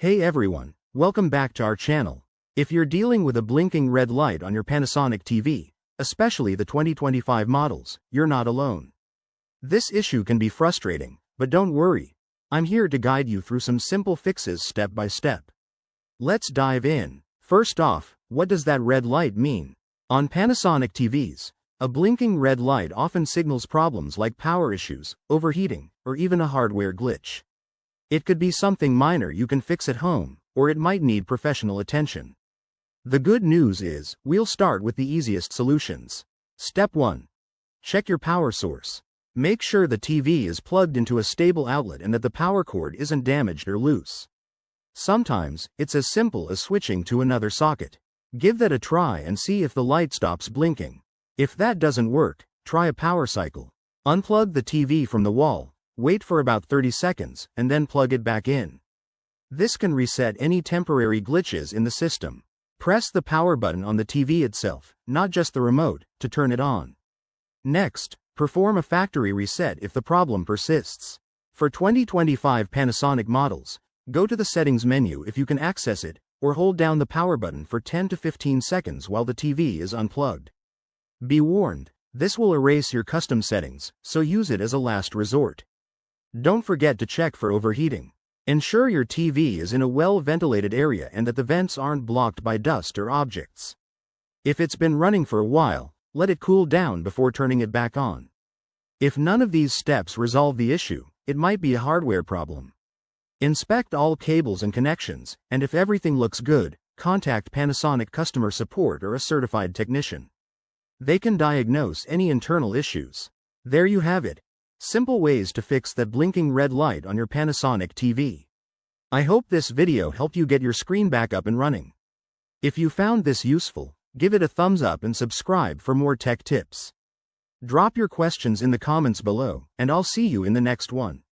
Hey everyone, welcome back to our channel. If you're dealing with a blinking red light on your Panasonic TV, especially the 2025 models, you're not alone. This issue can be frustrating, but don't worry. I'm here to guide you through some simple fixes step by step. Let's dive in. First off, what does that red light mean? On Panasonic TVs, a blinking red light often signals problems like power issues, overheating, or even a hardware glitch. It could be something minor you can fix at home, or it might need professional attention. The good news is, we'll start with the easiest solutions. Step 1. Check your power source. Make sure the TV is plugged into a stable outlet and that the power cord isn't damaged or loose. Sometimes, it's as simple as switching to another socket. Give that a try and see if the light stops blinking. If that doesn't work, try a power cycle. Unplug the TV from the wall. Wait for about 30 seconds, and then plug it back in. This can reset any temporary glitches in the system. Press the power button on the TV itself, not just the remote, to turn it on. Next, perform a factory reset if the problem persists. For 2025 Panasonic models, go to the Settings menu if you can access it, or hold down the power button for 10 to 15 seconds while the TV is unplugged. Be warned, this will erase your custom settings, so use it as a last resort. Don't forget to check for overheating. Ensure your TV is in a well-ventilated area and that the vents aren't blocked by dust or objects. If it's been running for a while, let it cool down before turning it back on. If none of these steps resolve the issue, it might be a hardware problem. Inspect all cables and connections, and if everything looks good, contact Panasonic customer support or a certified technician. They can diagnose any internal issues. There you have it. Simple ways to fix that blinking red light on your Panasonic TV. I hope this video helped you get your screen back up and running. If you found this useful, give it a thumbs up and subscribe for more tech tips. Drop your questions in the comments below, and I'll see you in the next one.